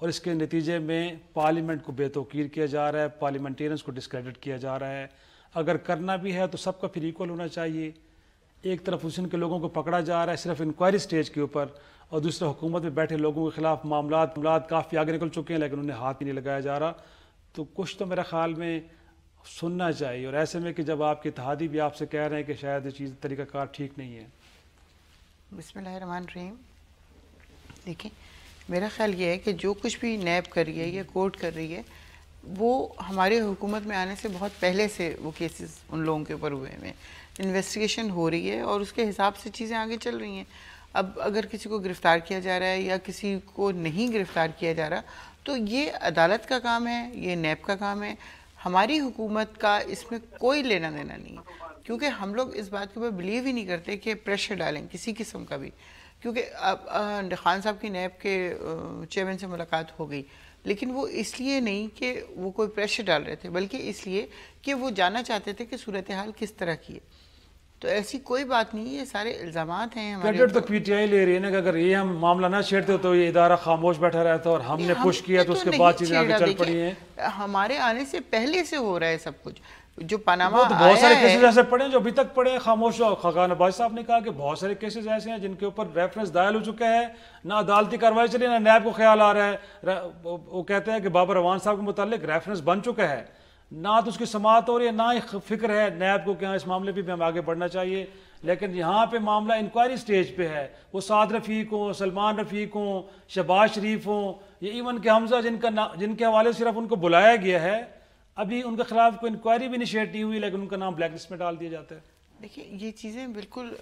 اور اس کے نتیجے میں پارلیمنٹ کو بے توقیر کیا جا رہا ہے، پارلیمنٹیرینز کو ڈسکریڈٹ کیا جا رہا ہے. اگر کرنا بھی ہے تو سب کا پھر ایکول ہونا چاہیے. ایک طرف اپوزیشن کے لوگوں کو پکڑا جا رہا ہے صرف انکوائری سٹیج کے اوپر، اور دوسرا حکومت میں بیٹھے لوگوں کے خلاف معاملات کافی آگے نکل چکے ہیں لیکن انہیں ہاتھ نہیں لگایا جا رہا. تو کچھ تو میرے خیال میں سننا چاہیے، اور ایسے میں کہ جب آپ کے اتحادی بھی آپ سے کہہ رہے ہیں کہ شاید یہ چیز طریقہ کار ٹھیک نہیں ہے. بسم اللہ الرحمن الرحیم. دیکھیں میرا خیال یہ ہے کہ جو کچھ بھی نیب کر رہی ہے یا کورٹ کر رہی ہے وہ ہمارے حکومت میں آنے سے بہت پہلے سے وہ کیسز ان لوگوں کے اوپر ہوئے ہیں، انویسٹیگیشن ہو رہی ہے اور اس کے حساب سے چیزیں آگے چل رہی ہیں. اب اگر کسی کو گرفتار کیا جا رہا ہے یا کسی کو نہیں گرفتار کیا جا رہا تو یہ عدالت کا کام ہے، یہ نیب کا کام ہے. ہماری حکومت کا اس میں کوئی لینا دینا نہیں ہے، کیونکہ ہم لوگ اس بات کے اوپر بلیو ہی نہیں کرتے کہ پریشر ڈالیں کسی قسم کا بھی. کیونکہ اب خان صاحب کی نیب کے چیئرمین سے ملاقات ہو گئی، لیکن وہ اس لیے نہیں کہ وہ کوئی پریشر ڈال رہے تھے بلکہ اس لیے کہ وہ جاننا چاہتے تھے کہ صورتحال کس طرح کی ہے. تو ایسی کوئی بات نہیں، یہ سارے الزامات ہیں ہمارے. کریڈٹ تو پی ٹی آئی لے رہی ہے نا کہ اگر یہ ہم معاملہ نہ چھیڑتے تو یہ ادارہ خاموش بیٹھا رہتا اور ہم نے پش کیا تو اس کے بعد چیزیں آگے چل پڑی ہیں. ہمارے آنے سے پہلے سے ہو رہا ہے سب کچھ. جو پاناما بہت سارے کیسز ایسے پڑے ہیں جو ابھی تک پڑے ہیں خاموش. خاقان عباس صاحب نے کہا کہ بہت سارے کیسز ایسے ہیں جن کے اوپر ریفرنس دائر ہو چکا ہے، نہ عدالتی کارروائی چلی نہ نیب کو خیال آ رہا ہے. وہ کہتے ہیں کہ بابر اعوان صاحب کے متعلق ریفرنس بن چکا ہے، نہ تو اس کی سماعت ہو رہی ہے نہ ہی فکر ہے نیب کو کہ ہاں اس معاملے پہ بھی ہمیں آگے بڑھنا چاہیے. لیکن یہاں پہ معاملہ انکوائری سٹیج پہ ہے. وہ سعد رفیق ہوں، سلمان رفیق ہوں، شہباز شریف ہوں، یہ ایون کہ حمزہ جن کے حوالے صرف ان کو بلایا گیا ہے، ابھی ان کے خلاف کوئی انکوائری بھی انیشیٹ نہیں ہوئی لیکن ان کا نام بلیک لسٹ میں ڈال دیا جاتا ہے. دیکھیں یہ چیزیں بالکل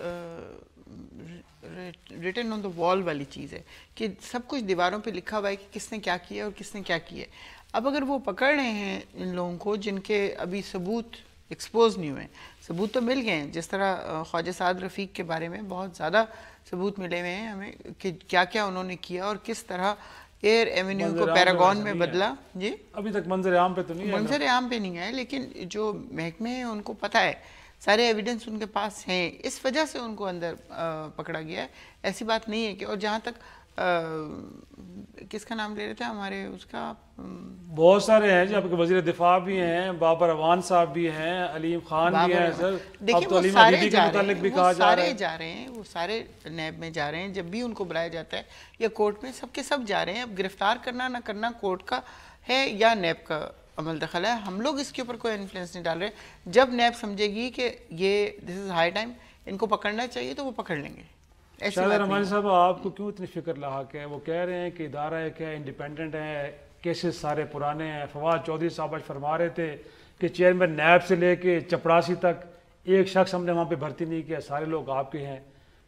ریٹن آن دا وال والی چیز ہے کہ سب کچھ دیواروں پہ لکھا ہوا ہے کہ کس نے کیا کیا اور کس نے کیا کیا. اب اگر وہ پکڑ رہے ہیں ان لوگوں کو جن کے ابھی ثبوت ایکسپوز نہیں ہوئے، ثبوت تو مل گئے ہیں، جس طرح خواجہ سعد رفیق کے بارے میں بہت زیادہ ثبوت ملے ہوئے ہیں ہمیں کہ کیا کیا انہوں نے کیا اور کس طرح ایئر ایونیو کو پیراگون میں بدلا. جی ابھی تک منظر عام پہ تو نہیں ہے، منظر عام پہ نہیں ہے، لیکن جو محکمے ہیں ان کو پتہ ہے، سارے ایویڈنس ان کے پاس ہیں، اس وجہ سے ان کو اندر پکڑا گیا ہے. ایسی بات نہیں ہے کہ. اور جہاں تک کس کا نام لے رہے تھے ہمارے اس کا بہت سارے ہیں جی، آپ کے وزیر دفاع بھی ہیں، بابر اعوان صاحب بھی ہیں، علیم خان بھی ہیں. سر اب تو علیم حبیبی کے متعلق بھی کہا جا رہا ہے. سارے جا رہے ہیں، وہ سارے نیب میں جا رہے ہیں. جب بھی ان کو بلایا جاتا ہے یا کورٹ میں سب کے سب جا رہے ہیں. اب گرفتار کرنا نہ کرنا کورٹ کا ہے یا نیب کا عمل دخل ہے. ہم لوگ اس کے اوپر کوئی انفلوئنس نہیں ڈال رہے. جب نیب سمجھے گی کہ یہ دس از ہائی ٹائم ان کو پکڑنا چاہیے تو وہ پکڑ لیں گے. شاہد رحمانی صاحب آپ کو کیوں اتنی فکر لاحق ہے؟ وہ کہہ رہے ہیں کہ ادارہ ہے کیا انڈیپینڈنٹ ہے، کیسز سارے پرانے ہیں. فواد چودھری صاحب آج فرما رہے تھے کہ چیئرمین نیب سے لے کے چپڑاسی تک ایک شخص ہم نے وہاں پہ بھرتی نہیں کیا، سارے لوگ آپ کے ہیں.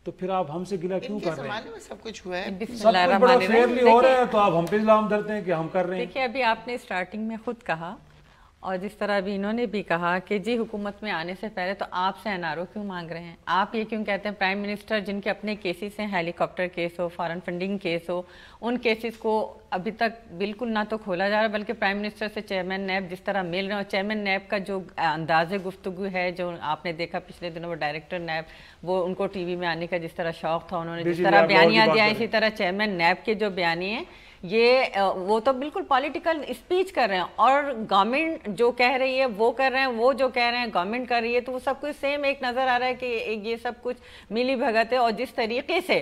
تو پھر آپ ہم سے گلہ کیوں کر رہے ہیں؟ سب کچھ ہوا ہے، سب کچھ بڑا فیئرلی ہو رہا ہے تو آپ ہم پہ الزام دھرتے ہیں کہ ہم کر رہے ہیں. دیکھیں ابھی آپ نے سٹارٹنگ میں خود کہا اور جس طرح ابھی انہوں نے بھی کہا کہ جی حکومت میں آنے سے پہلے تو آپ سے این آر او کیوں مانگ رہے ہیں؟ آپ یہ کیوں کہتے ہیں پرائم منسٹر جن کے اپنے کیسز ہیں، ہیلی کاپٹر کیس ہو، فارن فنڈنگ کیس ہو، ان کیسز کو ابھی تک بالکل نہ تو کھولا جا رہا بلکہ پرائم منسٹر سے چیئرمین نیب جس طرح مل رہے ہیں. اور چیئرمین نیب کا جو انداز گفتگو ہے جو آپ نے دیکھا پچھلے دنوں، وہ ڈائریکٹر نیب وہ ان کو ٹی وی میں آنے کا جس طرح شوق تھا، انہوں نے جس طرح بیانیاں دیا، اسی طرح چیئرمین نیب کے جو بیانیے ہیں یہ وہ تو بالکل پولیٹیکل اسپیچ کر رہے ہیں. اور گورنمنٹ جو کہہ رہی ہے وہ کر رہے ہیں، وہ جو کہہ رہے ہیں گورنمنٹ کر رہی ہے، تو وہ سب کچھ سیم ایک نظر آ رہا ہے کہ یہ سب کچھ ملی بھگت ہے. اور جس طریقے سے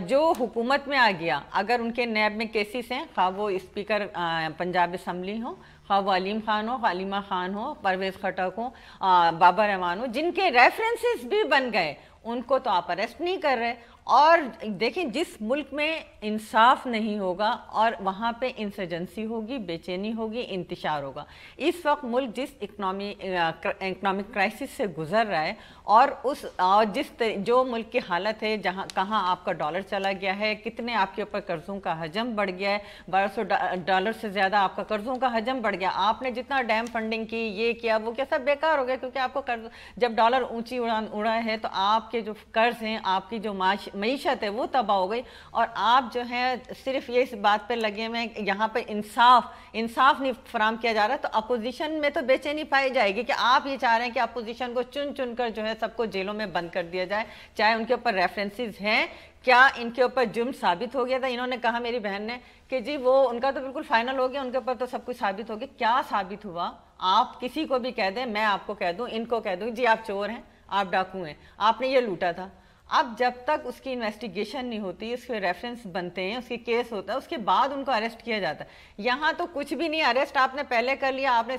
جو حکومت میں آ گیا، اگر ان کے نیب میں کیسز ہیں، خواہ وہ اسپیکر پنجاب اسمبلی ہوں، خواہ وہ علیم خان ہو، حلیمہ خان ہو، پرویز خٹک ہو، بابر اعوان ہو، جن کے ریفرنسز بھی بن گئے، ان کو تو آپ اریسٹ نہیں کر رہے. اور دیکھیں جس ملک میں انصاف نہیں ہوگا اور وہاں پہ انسرجنسی ہوگی، بے چینی ہوگی، انتشار ہوگا. اس وقت ملک جس اکنامک کرائسس سے گزر رہا ہے اور جو ملک کی حالت ہے، جہاں کہاں آپ کا ڈالر چلا گیا ہے، کتنے آپ کے اوپر قرضوں کا حجم بڑھ گیا ہے، $1200 سے زیادہ آپ کا قرضوں کا حجم بڑھ گیا. آپ نے جتنا ڈیم فنڈنگ کی، یہ کیا وہ کیا، سب بیکار ہو گیا کیونکہ آپ کو قرض جب ڈالر اونچی اڑا ہے تو آپ کے جو قرض ہیں، آپ کی جو معاش معیشت ہے وہ تباہ ہو گئی، اور آپ جو ہے صرف یہ اس بات پہ لگے ہوئے ہیں یہاں پہ انصاف نہیں فراہم کیا جا رہا، تو اپوزیشن میں تو بے چینی پائی جائے گی کہ آپ یہ چاہ رہے ہیں کہ اپوزیشن کو چن کر جو ہے سب کو جیلوں میں بند کر دیا جائے، چاہے ان کے اوپر ریفرنسز ہیں، کیا ان کے اوپر جرم ثابت ہو گیا تھا؟ انہوں نے کہا میری بہن نے کہ جی وہ ان کا تو بالکل فائنل ہو گیا، ان کے اوپر تو سب کچھ ثابت ہو گیا، کیا ثابت ہوا؟ آپ کسی کو بھی کہہ دیں، میں آپ کو کہہ دوں، ان کو کہہ دوں جی آپ چور ہیں، آپ ڈاکو ہیں، آپ نے یہ لوٹا تھا، اب جب تک اس کی انویسٹیگیشن نہیں ہوتی، اس کے ریفرنس بنتے ہیں، اس کی کیس ہوتا ہے، اس کے بعد ان کو اریسٹ کیا جاتا ہے۔ یہاں تو کچھ بھی نہیں، اریسٹ آپ نے پہلے کر لیا، آپ نے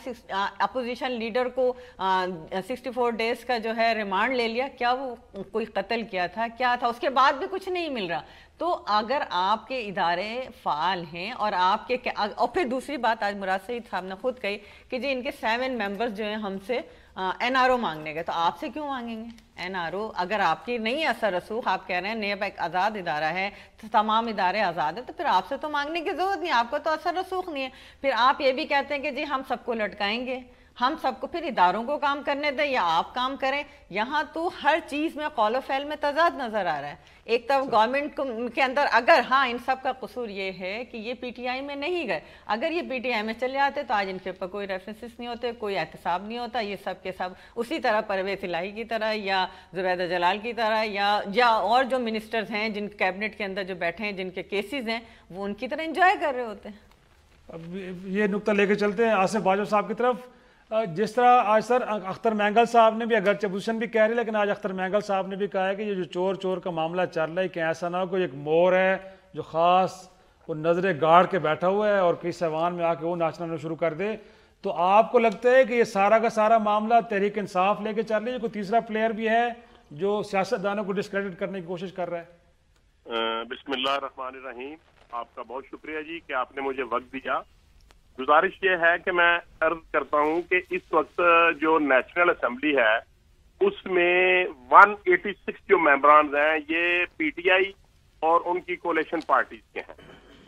اپوزیشن لیڈر کو 64 ڈیز کا جو ہے ریمانڈ لے لیا، کیا وہ کوئی قتل کیا تھا، کیا تھا؟ اس کے بعد بھی کچھ نہیں مل رہا۔ تو اگر آپ کے ادارے فعال ہیں اور آپ کے، اور پھر دوسری بات آج مراد سعید صاحب نے خود کہی کہ جی ان کے 7 ممبرز جو ہیں ہم سے NRO مانگنے گئے، تو آپ سے کیوں مانگیں گے NRO؟ اگر آپ کی نہیں اثر رسوخ، آپ کہہ رہے ہیں نیب ایک آزاد ادارہ ہے، تمام ادارے آزاد ہیں، تو پھر آپ سے تو مانگنے کی ضرورت نہیں، آپ کو تو اثر رسوخ نہیں ہے۔ پھر آپ یہ بھی کہتے ہیں کہ جی ہم سب کو لٹکائیں گے، ہم سب کو، پھر اداروں کو کام کرنے دیں یا آپ کام کریں۔ یہاں تو ہر چیز میں قول و فعل میں تضاد نظر آ رہا ہے۔ ایک طرف گورنمنٹ کے اندر، اگر ہاں ان سب کا قصور یہ ہے کہ یہ PTI میں نہیں گئے، اگر یہ PTI میں چلے آتے تو آج ان کے اوپر کوئی ریفرنسز نہیں ہوتے، کوئی احتساب نہیں ہوتا، یہ سب کے سب اسی طرح پرویز الہی کی طرح یا زبیدہ جلال کی طرح یا اور جو منسٹرز ہیں جن کیبنٹ کے اندر جو بیٹھے ہیں، جن کے کیسز ہیں، وہ ان کی طرح انجوائے کر رہے ہوتے ہیں۔ اب یہ نقطہ لے کے چلتے ہیں آصف باجوہ صاحب کی طرف۔ جس طرح آج سر اختر مینگل صاحب نے بھی، اگرچہ اپوزیشن بھی کہہ رہی ہے، لیکن آج اختر مینگل صاحب نے بھی کہا ہے کہ یہ جو چور کا معاملہ چل رہا ہے کہ ایسا نہ ہو کوئی ایک مور ہے جو خاص وہ نظریں گاڑ کے بیٹھا ہوا ہے اور کسی ایوان میں آ کے وہ ناچنا شروع کر دے۔ تو آپ کو لگتا ہے کہ یہ سارا کا سارا معاملہ تحریک انصاف لے کے چل رہی ہے، کوئی تیسرا پلیئر بھی ہے جو سیاستدانوں کو ڈسکریڈٹ کرنے کی کوشش کر رہا ہے؟ بسم اللہ الرحمن الرحیم، آپ کا بہت شکریہ جی کہ آپ نے مجھے وقت دیا۔ گزارش یہ ہے کہ میں عرض کرتا ہوں کہ اس وقت جو نیشنل اسمبلی ہے اس میں 186 جو ممبران ہیں یہ PTI اور ان کی کولیشن پارٹیز کے ہیں،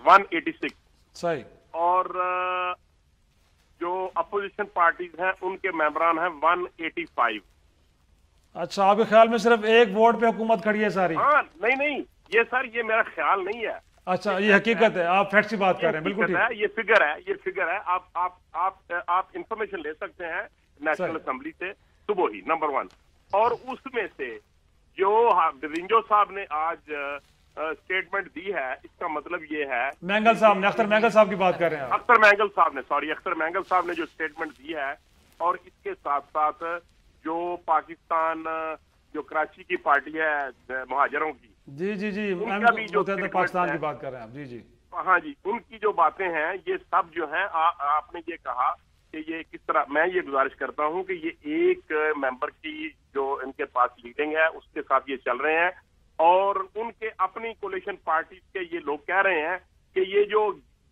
186 صحیح، اور جو اپوزیشن پارٹیز ہیں ان کے ممبران ہیں 185۔ اچھا، آپ کے خیال میں صرف ایک ووٹ پہ حکومت کھڑی ہے ساری؟ ہاں نہیں، یہ سر یہ میرا خیال نہیں ہے، اچھا یہ حقیقت ہے، آپ فیکٹس کی بات کر رہے ہیں، بالکل ٹھیک، یہ فگر ہے، آپ انفارمیشن لے سکتے ہیں نیشنل اسمبلی سے صبح ہی، نمبر 1۔ اور اس میں سے جو رنجو صاحب نے آج اسٹیٹمنٹ دی ہے، اس کا مطلب یہ ہے، مینگل صاحب نے، اختر مینگل صاحب کی بات کر رہے ہیں، اختر مینگل صاحب نے جو اسٹیٹمنٹ دی ہے، اور اس کے ساتھ ساتھ جو پاکستان، جو کراچی کی پارٹی ہے مہاجروں کی، جی متحدہ پاکستان کی بات کر رہے ہیں آپ، جی ہاں جی، ان کی جو باتیں ہیں یہ سب جو ہیں، آپ نے یہ کہا کہ یہ کس طرح، میں یہ گزارش کرتا ہوں کہ یہ ایک ممبر کی جو ان کے پاس لیڈنگ ہے اس کے ساتھ یہ چل رہے ہیں، اور ان کے اپنی کولیشن پارٹیز کے یہ لوگ کہہ رہے ہیں کہ یہ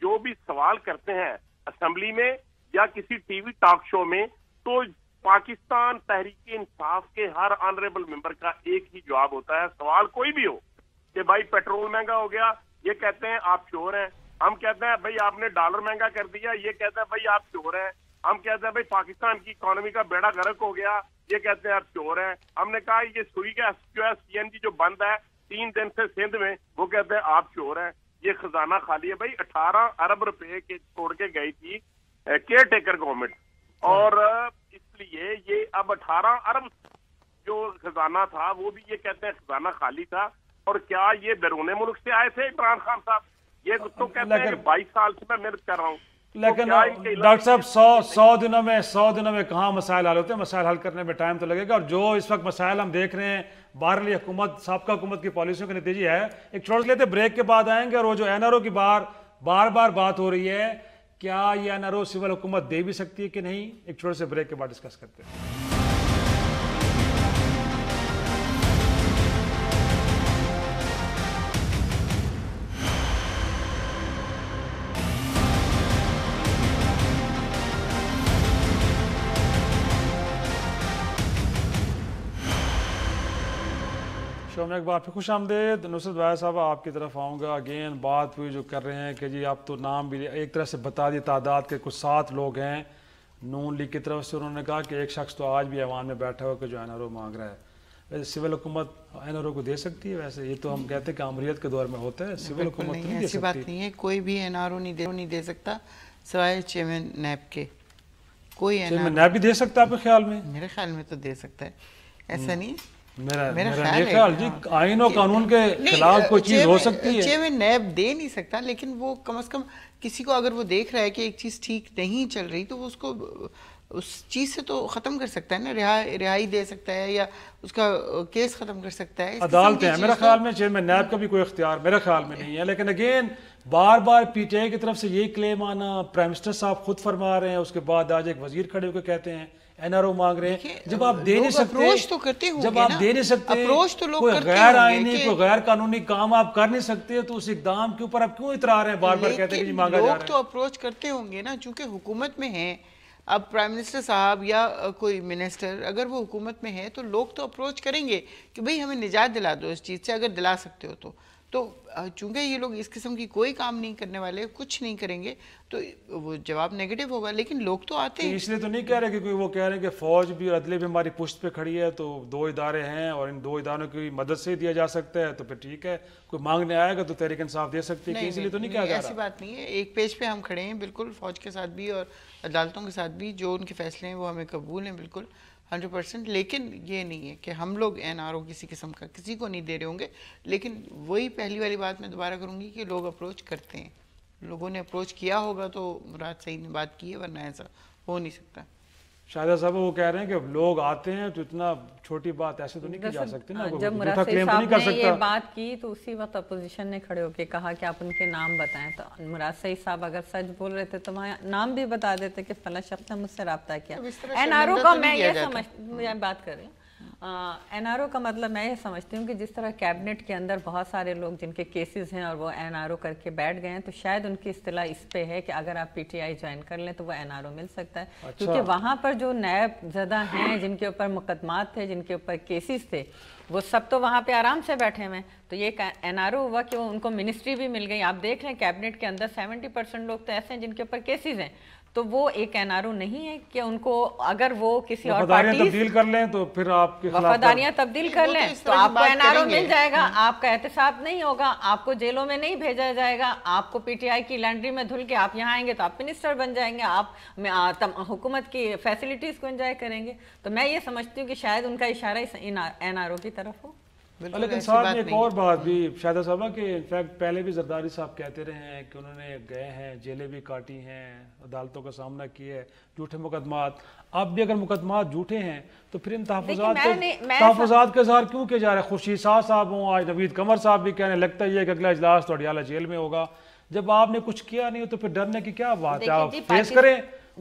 جو بھی سوال کرتے ہیں اسمبلی میں یا کسی ٹی وی ٹاک شو میں، تو پاکستان تحریک انصاف کے ہر آنریبل ممبر کا ایک ہی جواب ہوتا ہے، سوال کوئی بھی ہو کہ بھائی پیٹرول مہنگا ہو گیا، یہ کہتے ہیں آپ چور ہیں، ہم کہتے ہیں بھائی آپ نے ڈالر مہنگا کر دیا، یہ کہتے ہیں بھائی آپ چور ہیں، ہم کہتے ہیں بھائی پاکستان کی اکانومی کا بیڑا غرق ہو گیا، یہ کہتے ہیں آپ چور ہیں، ہم نے کہا یہ سوئی کا جو ہے CNG جو بند ہے 3 دن سے سندھ میں، وہ کہتے ہیں آپ چور ہیں، یہ خزانہ خالی ہے۔ بھائی 18 ارب روپے کے چھوڑ کے گئی تھی کیئر ٹیکر گورنمنٹ، اور اس لیے یہ اب 18 ارب جو خزانہ تھا وہ بھی یہ کہتے ہیں خزانہ خالی تھا۔ اور کیا یہ بیرون ملک سے آئے تھے عمران خان صاحب؟ یہ تو کہتے ہیں 22 سال سے میں محنت کر رہا ہوں، لیکن ڈاکٹر صاحب 100 دنوں میں کہاں مسائل حل ہوتے ہیں؟ مسائل حل کرنے میں ٹائم تو لگے گا، اور جو اس وقت مسائل ہم دیکھ رہے ہیں باہرلی حکومت، سابقہ حکومت کی پالیسیوں کے نتیجے ہے۔ ایک چھوڑ لیتے بریک کے بعد آئیں گے، اور وہ جو NRO کی بار بات ہو رہی ہے، کیا یہ NRO سول حکومت دے بھی سکتی ہے کہ نہیں، ایک چھوٹے سے بریک کے بعد ڈسکس کرتے ہیں۔ شو میں ایک بار پھر خوش آمدید۔ نصرت بھائی صاحب آپ کی طرف آؤں گا، اگین بات ہوئی جو کر رہے ہیں کہ جی آپ تو نام بھی ایک طرح سے بتا دی تعداد کے کچھ 7 لوگ ہیں نون لیگ کی طرف سے، انہوں نے کہا کہ ایک شخص تو آج بھی ایوان میں بیٹھا ہوا کہ جو NRO مانگ رہا ہے۔ ویسے سول حکومت NRO کو دے سکتی ہے؟ ویسے یہ تو ہم کہتے ہیں کہ آمریت کے دور میں ہوتا ہے، سول حکومت نہیں دے ایسی بات سکتی. نہیں ہے، کوئی بھی NRO نہیں دے سکتا سوائے چیئرمین نیب کے. کوئی چیئرمین نیب بھی دے سکتا ہے آپ کے خیال میں؟ میرے خیال میں تو دے سکتا ہے، ایسا نہیں. میرا خیال جی آئین و قانون کے خلاف کوئی چیز ہو سکتی ہے. چیئرمین نیب دے نہیں سکتا، لیکن وہ کم از کم کسی کو اگر وہ دیکھ رہا ہے کہ ایک چیز ٹھیک نہیں چل رہی تو وہ اس کو اس چیز سے تو ختم کر سکتا ہے نا، رہائی دے سکتا ہے یا اس کا کیس ختم کر سکتا ہے. عدالتیں ہیں میرے خیال میں، چیئرمین نیب کا بھی کوئی اختیار میرے خیال میں نہیں ہے. لیکن اگین بار بار PTI کی طرف سے یہ کلیم آنا، پرائم منسٹر صاحب خود فرما رہے ہیں، اس کے بعد آج ایک وزیر کھڑے ہو کے کہتے ہیں NRO مانگ رہے ہیں. جب آپ دے نہیں سکتے، جب آپ دے نہیں سکتے کوئی غیر آئینی کوئی غیر قانونی کام آپ کر نہیں سکتے تو اس اقدام کے اوپر آپ کیوں اترا رہے ہیں بار بار کہتے ہیں کہ مانگا جا رہا ہے؟ لوگ تو اپروچ کرتے ہوں گے نا، چونکہ حکومت میں ہیں. اب پرائم منسٹر صاحب یا کوئی منسٹر اگر وہ حکومت میں ہے تو لوگ تو اپروچ کریں گے کہ بھئی ہمیں نجات دلا دو اس چیز سے، اگر دلا سکتے ہو تو چونکہ یہ لوگ اس قسم کی کوئی کام نہیں کرنے والے، کچھ نہیں کریں گے تو وہ جواب نیگیٹو ہوگا. لیکن لوگ تو آتے ہیں. اس لیے تو نہیں کہہ رہے کہ وہ کہہ رہے ہیں کہ فوج بھی اور عدلیہ بھی ہماری پشت پہ کھڑی ہے تو 2 ادارے ہیں اور ان 2 اداروں کی مدد سے دیا جا سکتا ہے تو پھر ٹھیک ہے، کوئی مانگنے آئے گا تو تحریک انصاف دے سکتی ہے. اس لیے تو نہیں کہا جا رہا. ایسی بات نہیں ہے، ایک پیج پہ ہم کھڑے ہیں بالکل، فوج کے ساتھ بھی اور عدالتوں کے ساتھ بھی. جو ان کے فیصلے ہیں وہ ہمیں قبول ہیں بالکل 100%. لیکن یہ نہیں ہے کہ ہم لوگ NRO کسی قسم کا کسی کو نہیں دے رہے ہوں گے. لیکن وہی پہلی والی بات میں دوبارہ کروں گی کہ لوگ اپروچ کرتے ہیں. لوگوں نے اپروچ کیا ہوگا تو مراد صحیح نے بات کی ہے، ورنہ ایسا ہو نہیں سکتا. شاہدہ صاحب وہ کہہ رہے ہیں کہ لوگ آتے ہیں تو اتنا چھوٹی بات ایسے تو نہیں کی جا سکتی نا. جب مراد صاحب نے یہ بات کی تو اسی وقت اپوزیشن نے کھڑے ہو کے کہا کہ آپ ان کے نام بتائیں. تو مراد صاحب اگر سچ بول رہے تھے تو وہاں نام بھی بتا دیتے کہ فلاں شخص نے مجھ سے رابطہ کیا. NRO کا میں یہ بات کر رہی ہوں، NRO کا مطلب میں یہ سمجھتی ہوں کہ جس طرح کیبنٹ کے اندر بہت سارے لوگ جن کے کیسز ہیں اور وہ NRO کر کے بیٹھ گئے ہیں تو شاید ان کی اصطلاح اس پہ ہے کہ اگر آپ PTI جوائن کر لیں تو وہ NRO مل سکتا ہے. کیونکہ وہاں پر جو نیب زدہ ہیں، جن کے اوپر مقدمات تھے، جن کے اوپر کیسز تھے، وہ سب تو وہاں پہ آرام سے بیٹھے ہوئے ہیں. تو یہ NRO ہوا کہ ان کو منسٹری بھی مل گئی. آپ دیکھ رہے ہیں کیبنٹ کے اندر 70% لوگ تو ایسے ہیں جن کے اوپر کیسز ہیں. تو وہ ایک NRO نہیں ہے کہ ان کو اگر وہ کسی اور پارٹی تبدیل کر لیں تو پھر آپ کے وفاداریاں تبدیل کر لیں تو آپ کو NRO مل جائے گا. آپ کا احتساب نہیں ہوگا، آپ کو جیلوں میں نہیں بھیجا جائے گا، آپ کو PTI کی لینڈری میں دھل کے آپ یہاں آئیں گے تو آپ منسٹر بن جائیں گے، آپ حکومت کی فیسلٹیز کو انجوائے کریں گے. تو میں یہ سمجھتی ہوں کہ شاید ان کا اشارہ NRO کی طرف ہو. لیکن ساتھ میں ایک اور بات بھی شاہدہ صاحبہ کہ انفیکٹ پہلے بھی زرداری صاحب کہتے رہے ہیں کہ انہوں نے گئے ہیں، جیلیں بھی کاٹی ہیں، عدالتوں کا سامنا کیا ہے، جھوٹے مقدمات. اب بھی اگر مقدمات جھوٹے ہیں تو پھر ان تحفظات کا اظہار کیوں کیا جا رہا ہے؟ خورشید شاہ صاحب ہوں، آج نوید قمر صاحب بھی کہنے لگتا ہے کہ اگلا اجلاس تو اڈیالہ جیل میں ہوگا. جب آپ نے کچھ کیا نہیں ہو تو پھر ڈرنے کی کیا بات ہے؟ آپ فیس کریں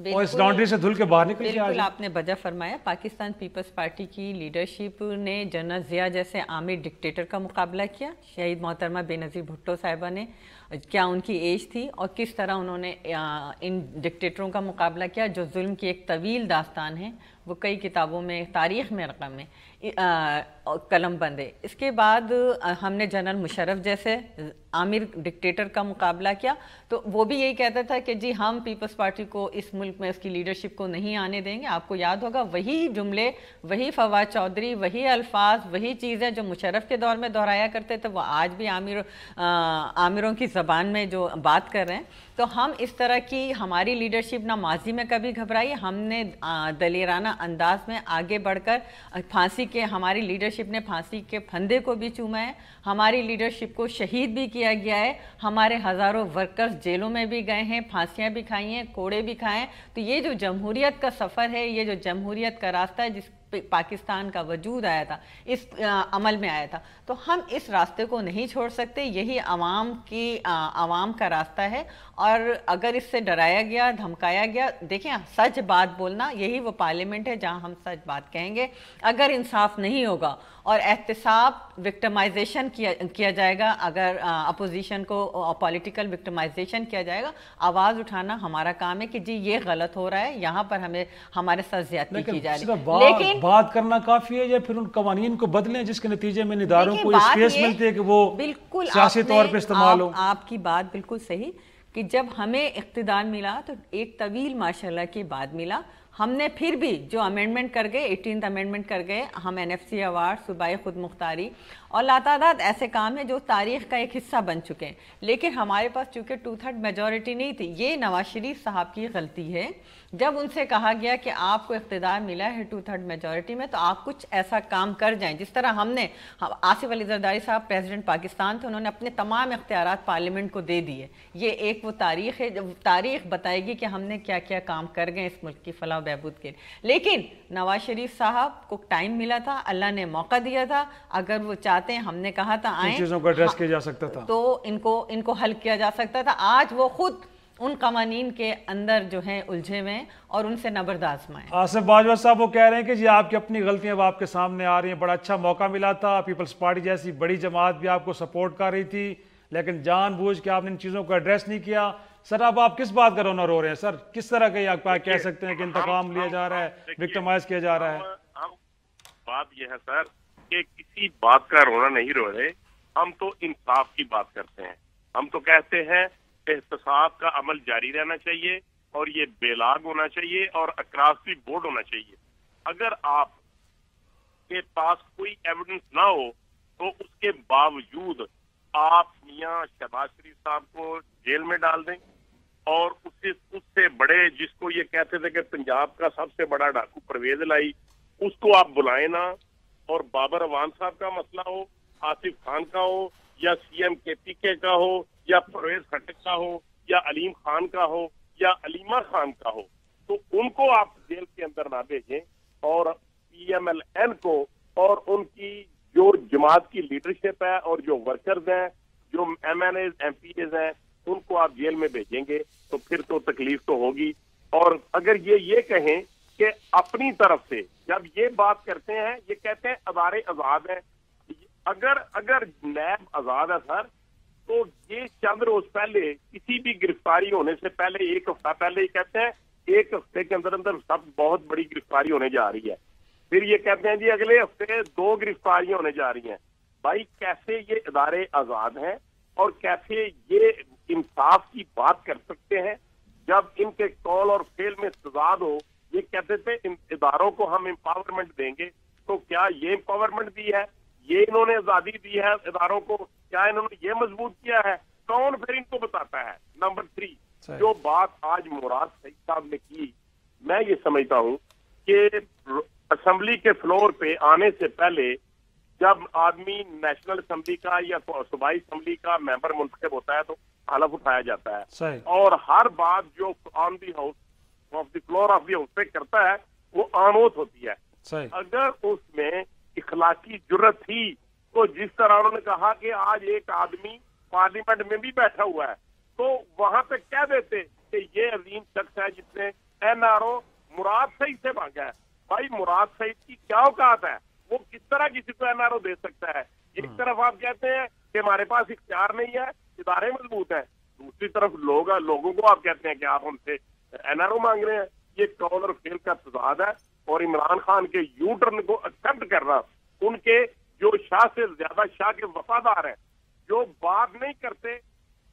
اور اس لانڈری سے دھل کے باہر نکل جائیں. بالکل آپ نے بجا فرمایا. پاکستان پیپلز پارٹی کی لیڈرشپ نے جنرل ضیاء جیسے عامر ڈکٹیٹر کا مقابلہ کیا. شہید محترمہ بے نظیر بھٹو صاحبہ نے، کیا ان کی ایج تھی اور کس طرح انہوں نے ان ڈکٹیٹروں کا مقابلہ کیا جو ظلم کی ایک طویل داستان ہے. وہ کئی کتابوں میں، تاریخ میں رقم ہے، قلم بند ہے. اس کے بعد ہم نے جنرل مشرف جیسے عامر ڈکٹیٹر کا مقابلہ کیا. تو وہ بھی یہی کہتا تھا کہ جی ہم پیپلز پارٹی کو اس ملک میں اس کی لیڈرشپ کو نہیں آنے دیں گے. آپ کو یاد ہوگا وہی جملے، وہی فواد چودھری، وہی الفاظ، وہی چیزیں جو مشرف کے دور میں دہرایا کرتے تھے وہ آج بھی عامروں کی زبان میں جو بات کر رہے ہیں. تو ہم اس طرح کی ہماری لیڈرشپ نہ ماضی میں کبھی گھبرائی. ہم نے دلیرانہ انداز میں آگے بڑھ کر پھانسی کے، ہماری لیڈرشپ نے پھانسی کے پھندے کو بھی چوما ہے. ہماری لیڈرشپ کو شہید بھی کیا گیا ہے. ہمارے ہزاروں ورکرز جیلوں میں بھی گئے ہیں، پھانسیاں بھی کھائی ہیں، کوڑے بھی کھائے ہیں. تو یہ جو جمہوریت کا سفر ہے، یہ جو جمہوریت کا راستہ ہے جس پاکستان کا وجود آیا تھا، اس عمل میں آیا تھا، تو ہم اس راستے کو نہیں چھوڑ سکتے. یہی عوام کا راستہ ہے. اور اگر اس سے ڈرایا گیا، دھمکایا گیا، دیکھیں سچ بات بولنا، یہی وہ پارلیمنٹ ہے جہاں ہم سچ بات کہیں گے. اگر انصاف نہیں ہوگا اور احتساب وکٹمائزیشن کیا جائے گا، اگر اپوزیشن کو پولیٹیکل وکٹمائزیشن کیا جائے گا، آواز اٹھانا ہمارا کام ہے کہ جی یہ غلط ہو رہا ہے، یہاں پر ہمارے ساتھ زیادتی کی جا رہی ہے. لیکن بات کرنا کافی ہے یا پھر ان قوانین کو بدلیں جس کے نتیجے میں اداروں کو اسپیس ملتی ہے کہ وہ سیاسی طور پہ استعمال ہو؟ آپ کی بات بالکل صحیح کہ جب ہمیں اقتدار ملا تو ایک طویل ماشاءاللہ کے بعد ملا. ہم نے پھر بھی جو امینڈمنٹ کر گئے 18th امینڈمنٹ کر گئے, ہم NFC ایوارڈ, صوبائی خود مختاری اور لاتعداد ایسے کام ہیں جو تاریخ کا ایک حصہ بن چکے ہیں, لیکن ہمارے پاس چونکہ 2/3 میجورٹی نہیں تھی. یہ نواز شریف صاحب کی غلطی ہے. جب ان سے کہا گیا کہ آپ کو اقتدار ملا ہے 2/3 میجورٹی میں تو آپ کچھ ایسا کام کر جائیں, جس طرح ہم نے آصف علی زرداری صاحب پریزیڈنٹ پاکستان تھے, انہوں نے اپنے تمام اختیارات پارلیمنٹ کو دے دیے. یہ ایک وہ تاریخ ہے, تاریخ بتائے گی کہ ہم نے کیا کیا کام کر گئے اس ملک کی فلاح و بہبود کے لیے. لیکن نواز شریف صاحب کو ٹائم ملا تھا, اللہ نے موقع دیا تھا. اگر وہ چاہتے ہیں, ہم نے کہا تھا آئیں, چیزوں کو ایڈریس کیا جا سکتا تھا تو ان کو حل کیا جا سکتا تھا. آج وہ خود ان قوانین کے اندر جو ہیں الجھے ہوئے ہیں اور ان سے نبرد آزمائیں. آصف باجوہ صاحب وہ کہہ رہے ہیں کہ جی آپ کی اپنی غلطیاں اب آپ کے سامنے آ رہی ہیں, بڑا اچھا موقع ملا تھا, پیپلز پارٹی جیسی بڑی جماعت بھی آپ کو سپورٹ کر رہی تھی, لیکن جان بوجھ کے آپ نے ان چیزوں کو ایڈریس نہیں کیا. سر اب آپ کس بات کا رونا رو رہے ہیں سر؟ کس طرح کے آپ کہہ سکتے ہیں کہ انتقام لیا جا رہا ہے, وکٹمائز کیا جا رہا ہے؟ بات یہ ہے سر کہ کسی بات کا رونا نہیں رو رہے, ہم تو انصاف کی بات کرتے ہیں. ہم تو کہتے ہیں احتساب کا عمل جاری رہنا چاہیے اور یہ بے لاگ ہونا چاہیے اور اکراس دی بورڈ ہونا چاہیے. اگر آپ کے پاس کوئی ایویڈنس نہ ہو تو اس کے باوجود آپ میاں شہباز شریف صاحب کو جیل میں ڈال دیں, اور اس سے بڑے, جس کو یہ کہتے تھے کہ پنجاب کا سب سے بڑا ڈاکو پرویز لائی, اس کو آپ بلائیں نا. اور بابر اعوان صاحب کا مسئلہ ہو, آصف خان کا ہو, یا CM KPK کا ہو, یا پرویز خٹک کا ہو, یا علیم خان کا ہو, یا علیمہ خان کا ہو, تو ان کو آپ جیل کے اندر نہ بھیجیں, اور PMLN کو اور ان کی جو جماعت کی لیڈرشپ ہے اور جو ورکرز ہیں, جو MNAs MPAs ہیں, ان کو آپ جیل میں بھیجیں گے تو پھر تو تکلیف تو ہوگی. اور اگر یہ کہیں کہ اپنی طرف سے جب یہ بات کرتے ہیں, یہ کہتے ہیں ادارے آزاد ہیں. اگر نیب آزاد ہے سر, تو یہ چند روز پہلے کسی بھی گرفتاری ہونے سے پہلے, ایک ہفتہ پہلے, یہ کہتے ہیں ایک ہفتے کے اندر سب بہت بڑی گرفتاری ہونے جا رہی ہے. پھر یہ کہتے ہیں جی اگلے ہفتے 2 گرفتاریاں ہونے جا رہی ہیں. بھائی کیسے یہ ادارے آزاد ہیں اور کیسے یہ انصاف کی بات کر سکتے ہیں جب ان کے قول اور فعل میں تضاد ہو؟ یہ کہتے تھے ان اداروں کو ہم امپاورمنٹ دیں گے, تو کیا یہ امپاورمنٹ دی ہے؟ یہ انہوں نے آزادی دی ہے اداروں کو؟ کیا انہوں نے یہ مضبوط کیا ہے؟ کون پھر ان کو بتاتا ہے؟ نمبر 3, جو بات آج مراد سعید صاحب نے کی, میں یہ سمجھتا ہوں کہ اسمبلی کے فلور پہ آنے سے پہلے جب آدمی نیشنل اسمبلی کا یا صوبائی اسمبلی کا ممبر منتخب ہوتا ہے تو حلف اٹھایا جاتا ہے, اور ہر بات جو on the house of the floor of the house پہ کرتا ہے وہ آموز ہوتی ہے. اگر اس میں اخلاقی جرت تھی تو جس طرح انہوں نے کہا کہ آج ایک آدمی پارلیمنٹ میں بھی بیٹھا ہوا ہے, تو وہاں پہ کہہ دیتے کہ یہ عظیم شخص ہے جس نے NRO مراد سعید سے مانگا ہے. بھائی مراد سعید کی کیا اوقات ہے؟ وہ کس طرح کسی کو NRO دے سکتا ہے؟ ایک طرف آپ کہتے ہیں کہ ہمارے پاس اختیار نہیں ہے, ادارے مضبوط ہیں, دوسری طرف لوگوں کو آپ کہتے ہیں کہ آپ ہم سے NRO مانگ رہے ہیں. یہ قول اور فعل کا تضاد ہے, اور عمران خان کے یو ٹرن کو ایکسپٹ کرنا, ان کے جو شاہ سے زیادہ شاہ کے وفادار ہیں, جو بات نہیں کرتے,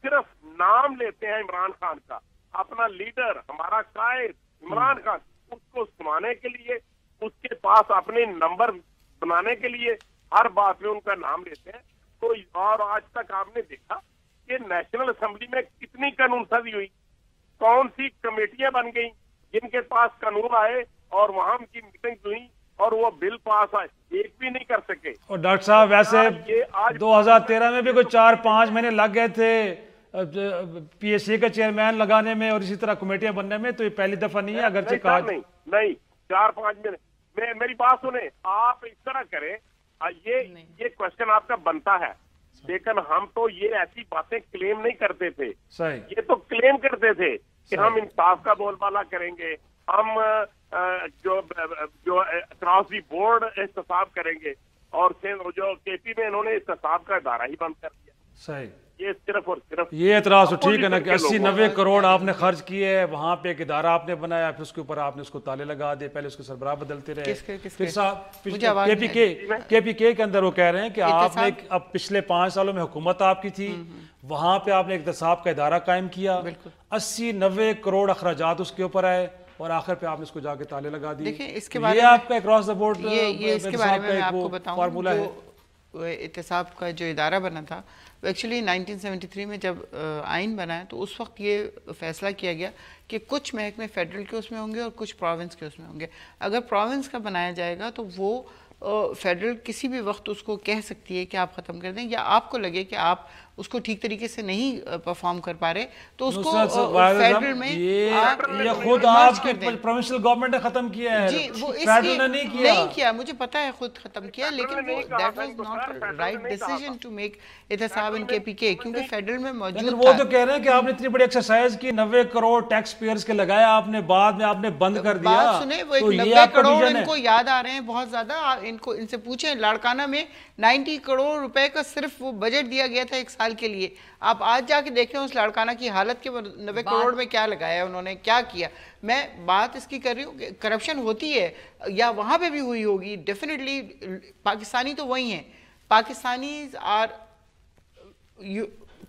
صرف نام لیتے ہیں عمران خان کا, اپنا لیڈر, ہمارا قائد عمران خان, اس کو سنانے کے لیے, اس کے پاس اپنے نمبر بنانے کے لیے ہر بات میں ان کا نام لیتے ہیں. تو اور آج تک آپ نے دیکھا کہ نیشنل اسمبلی میں کتنی قانون سازی ہوئی, کون سی کمیٹیاں بن گئی جن کے پاس قانون آئے اور وہاں ان کی میٹنگ ہوئی اور وہ بل پاس آئے, ایک بھی نہیں کر سکے. اور ڈاکٹر صاحب ویسے 2013 میں بھی کوئی 4-5 مہینے لگ گئے تھے PSC کا چیئرمین لگانے میں اور اسی طرح کمیٹیاں بننے میں, تو یہ پہلی دفعہ نہیں ہے. اگرچہ کہا نہیں 4-5 مہینے, میری بات سنیں, آپ اس طرح کریں, یہ کوشچن آپ کا بنتا ہے, لیکن ہم تو یہ ایسی باتیں کلیم نہیں کرتے تھے. یہ تو کلیم کرتے تھے کہ ہم انصاف کا بول بالا کریں گے, ہم جو اکراس دی بورڈ احتساب کریں گے, اور جو KP میں انہوں نے احتساب کا ادارہ ہی بند کر دیا. صحیح. یہ صرف اور صرف یہ اعتراض تو ٹھیک ہے نا کہ 80-90 کروڑ آپ نے خرچ کیے, وہاں پہ ایک ادارہ آپ نے بنایا, پھر اس کے اوپر آپ نے اس کو تالے لگا دے, پہلے اس کے سربراہ بدلتے رہے. پھر صاحب KPK کے اندر وہ کہہ رہے ہیں کہ آپ نے اب پچھلے 5 سالوں میں حکومت آپ کی تھی, وہاں پہ آپ نے احتساب کا ادارہ قائم کیا, 80-90 کروڑ اخراجات اس کے اوپر آئے, اور آخر پہ آپ نے اس کو جا کے تالے لگا دی. دیکھیں اس کے بارے میں آپ کا اکراس دا بورڈ یہ اس کے بارے میں آپ کو بتاؤں جو احتساب کا جو ادارہ بنا تھا وہ ایکچولی 1973 میں جب آئین بنا ہے تو اس وقت یہ فیصلہ کیا گیا کہ کچھ محکمے فیڈرل کے اس میں ہوں گے اور کچھ پروونس کے اس میں ہوں گے. اگر پروونس کا بنایا جائے گا تو وہ فیڈرل کسی بھی وقت اس کو کہہ سکتی ہے کہ آپ ختم کر دیں, یا آپ کو لگے کہ آپ اس کو ٹھیک طریقے سے نہیں پرفارم کر پا رہے تو اس کو فیڈرل میں یہ خود آپ کی پروونشل گورنمنٹ نے ختم کیا ہے. جی وہ اس لیے نہیں کیا, مجھے پتا ہے خود ختم کیا, لیکن وہ that was not right decision to make احتساب ان کے پی کے, کیونکہ فیڈرل میں موجود تھا. وہ تو کہہ رہے ہیں کہ آپ نے اتنی بڑی ایکسرسائز کی, 90 کروڑ ٹیکس پیئرز کے لگایا آپ نے, بعد میں آپ نے بند کر دیا. بات سنیں, وہ ایک 90 کروڑ ان کو یاد آ رہے ہیں بہت زیادہ. ان سے پوچھیں, لاڑکانہ میں 90 کروڑ روپے کا صرف وہ بجٹ دیا گیا تھا ایک سال کے لیے. آپ آج جا کے دیکھیں اس لاڑکانہ کی حالت کے 90 کروڑ میں کیا لگایا انہوں نے, کیا کیا. میں بات اس کی کر رہی ہوں کہ کرپشن ہوتی ہے یا وہاں پہ بھی ہوئی ہوگی ڈیفینیٹلی. پاکستانی تو وہی ہیں, پاکستانی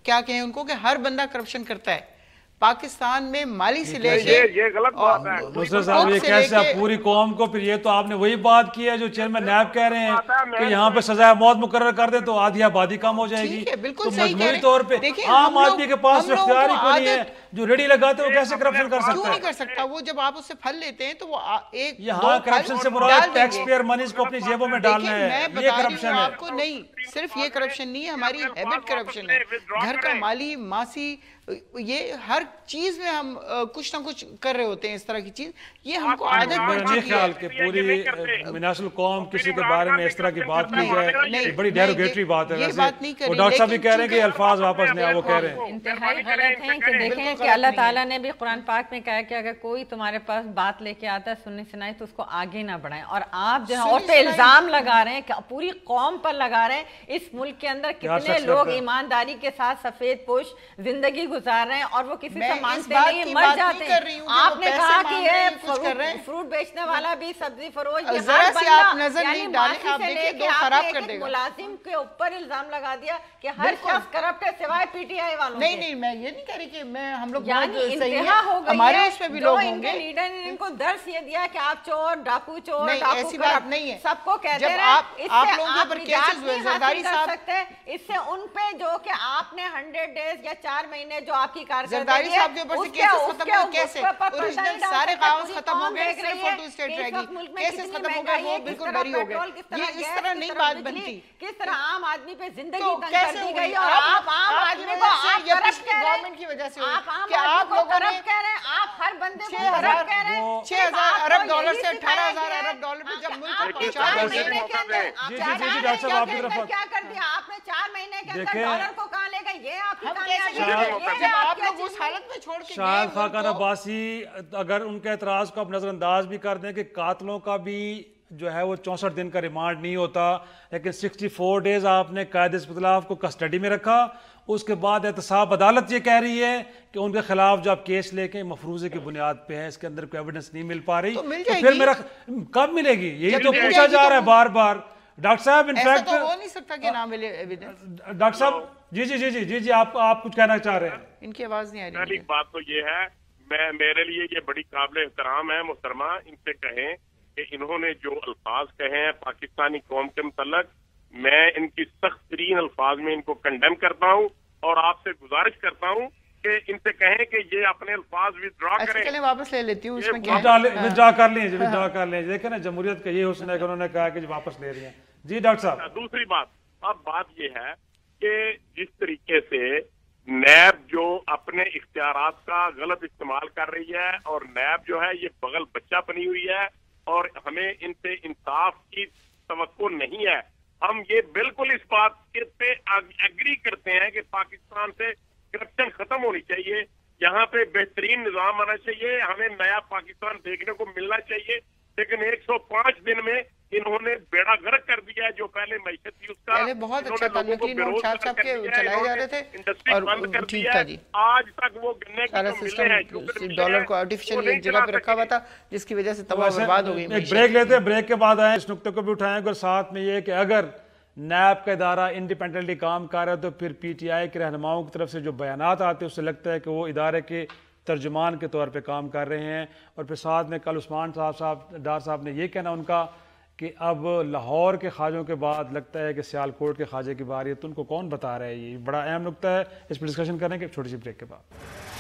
کیا کہیں ان کو کہ ہر بندہ کرپشن کرتا ہے پاکستان میں, مالی سے لے کے. یہ غلط بات ہے دوسرے صاحب, یہ کیسے آپ پوری قوم کو, پھر یہ تو آپ نے وہی بات کی ہے جو چیئرمین نیب کہہ رہے ہیں کہ یہاں پہ سزائے موت مقرر کر دیں تو آدھی آبادی کم ہو جائے گی. تو مجموعی طور پہ عام آدمی کے پاس اختیار ہی کوئی نہیں ہے, جو ریڈی لگاتے ہیں وہ کیسے کرپشن کر سکتا ہے؟ کیوں نہیں کر سکتا وہ؟ جب آپ اس سے پھل لیتے ہیں تو وہ ایک یہاں کرپشن سے مراد ٹیکس پیئر منیز کو اپنی جیبوں میں ڈالنا ہے, یہ کرپشن ہے. آپ کو نہیں, صرف یہ کرپشن نہیں ہے, ہماری ہیبٹ کرپشن ہے. گھر کا مالی ماسی یہ ہر چیز میں ہم کچھ نہ کچھ کر رہے ہوتے ہیں اس طرح کی چیز. یہ ہم کو عادت پڑ چکی ہے. نہیں خیال کہ پوری نیشنل قوم کسی کے بارے میں اس طرح کی بات کی جائے, بڑی ڈیروگیٹری بات ہے. ویسے وہ ڈاکٹر صاحب بھی کہہ رہے ہیں کہ الفاظ واپس نہیں, وہ کہہ رہے ہیں انتہائی غلط ہیں. کہ دیکھیں کہ اللہ تعالیٰ نے بھی قرآن پاک میں کہا کہ اگر کوئی تمہارے پاس بات لے کے آتا ہے سننی سنائی تو اس کو آگے نہ بڑھائیں. اور آپ جو ہے اور پہ الزام لگا رہے ہیں کہ پوری قوم پر لگا رہے ہیں. اس ملک کے اندر کتنے لوگ ایمانداری کے ساتھ سفید پوش زندگی گزار رہے ہیں اور وہ کسی سے مانگتے نہیں, مر جاتے ہیں. آپ نے کہا کہ یہ فروٹ بیچنے والا بھی, سبزی فروش, یہ ہر بندہ یعنی ماسی سے لے کے آپ نے ایک ملازم کے اوپر الزام لگا دیا کہ ہر شخص کرپٹ ہے سوائے پی ٹی آئی والوں. نہیں میں یہ نہیں کہہ رہی کہ میں ہم لوگ یعنی انتہا ہو گئی ہے. اس میں بھی لوگ ہوں گے, لیڈر نے ان کو درس یہ دیا کہ آپ چور, ڈاکو چور, ڈاکو کرپٹ سب کو کہتے رہے. اس سے آپ نجات نہیں حاصل کر سکتے. اس سے ان پہ جو کہ آپ نے 100 ڈیز یا 4 مہینے جو آپ کی زرداری صاحب کے اوپر سے کیسز ختم ہو, کیسے اوریجنل سارے کاغذ ختم ہو گئے, صرف فوٹو اسٹیٹ رہ گئی, کیسز ختم ہو گئے, وہ بالکل بری ہو گئے. یہ اس طرح نہیں بات بنتی. کس طرح عام آدمی پہ زندگی تنگ کر دی گئی اور آپ عام آدمی کو آپ کرپٹ کہہ رہے ہیں. گورنمنٹ کی وجہ سے آپ عام آدمی کو کرپٹ کہہ رہے ہیں, آپ ہر بندے کو کرپٹ کہہ رہے ہیں. 6,000 ارب ڈالر سے 18,000 ارب ڈالر پہ جب ملک کو پہنچا مہینے کے اندر کیا کر دیا آپ نے؟ 4 مہینے کے اندر ڈالر کو کہاں لے گئے؟ یہ آپ کی کامیابی ہے. آپ لوگ اس حالت میں چھوڑ کے شاہد خاقان عباسی اگر ان کے اعتراض کو آپ نظر انداز بھی کر دیں کہ قاتلوں کا بھی جو ہے وہ 64 دن کا ریمانڈ نہیں ہوتا, لیکن 64 ڈیز آپ نے قائد حزب اختلاف کو کسٹڈی میں رکھا. اس کے بعد احتساب عدالت یہ کہہ رہی ہے کہ ان کے خلاف جو آپ کیس لے کے مفروضے کی بنیاد پہ ہے, اس کے اندر کوئی ایویڈنس نہیں مل پا رہی, تو پھر میرا کب ملے گی؟ یہی تو پوچھا جا رہا ہے بار بار. ڈاکٹر صاحب ایسا تو ہو نہیں سکتا کہ نہ ملے ایویڈنس. ڈاکٹر صاحب جی آپ کچھ کہنا چاہ رہے ہیں. ان کی آواز نہیں آ رہی. پہلی بات تو یہ ہے, میرے لیے یہ بڑی قابل احترام ہے محترمہ, ان سے کہیں کہ انہوں نے جو الفاظ کہے ہیں پاکستانی قوم کے متعلق, میں ان کی سخت ترین الفاظ میں ان کو کنڈیم کرتا ہوں اور آپ سے گزارش کرتا ہوں کہ ان سے کہیں کہ یہ اپنے الفاظ وِدڈرا کریں. چلیں واپس لے لیتی ہوں, اس میں کیا وِدڈرا کر لیں. دیکھیں نا جمہوریت کا یہ حسن ہے کہ انہوں نے کہا کہ واپس لے رہی ہیں. جی ڈاکٹر صاحب. دوسری بات, اب بات یہ ہے کہ جس طریقے سے نیب جو اپنے اختیارات کا غلط استعمال کر رہی ہے اور نیب جو ہے یہ بغل بچہ بنی ہوئی ہے اور ہمیں ان سے انصاف کی توقع نہیں ہے. ہم یہ بالکل اس بات پہ ایگری کرتے ہیں کہ پاکستان سے کرپشن ختم ہونی چاہیے, یہاں پہ بہترین نظام آنا چاہیے, ہمیں نیا پاکستان دیکھنے کو ملنا چاہیے. لیکن 105 دن میں انہوں نے بیڑا غرق کر دیا ہے. جو پہلے معیشت تھی اس کا پہلے بہت اچھا تھا, نقلی نوٹ شاہ صاحب کے چلائے جا رہے تھے اور ٹھیک تھا. جی آج تک وہ گنے سارا سسٹم ڈالر کو آرٹیفیشلی ایک جگہ پہ رکھا ہوا تھا جس کی وجہ سے تباہ برباد ہو گئی. ایک بریک لیتے ہیں, بریک کے بعد آئیں, اس نقطے کو بھی اٹھائیں گے. ساتھ میں یہ کہ اگر نیب کا ادارہ انڈیپینڈنٹلی کام کر رہا ہے تو پھر پی ٹی آئی کے رہنماؤں کی طرف سے جو بیانات آتے ہیں اس سے لگتا ہے کہ وہ ادارے کے ترجمان کے طور پہ کام کر رہے ہیں. اور پھر ساتھ میں کل عثمان ڈار صاحب نے یہ کہنا ان کا کہ اب لاہور کے خواجوں کے بعد لگتا ہے کہ سیالکوٹ کے خواجے کی باری ہے, تو ان کو کون بتا رہا ہے؟ یہ بڑا اہم نقطہ ہے, اس پہ ڈسکشن کریں گے چھوٹی سی بریک کے بعد.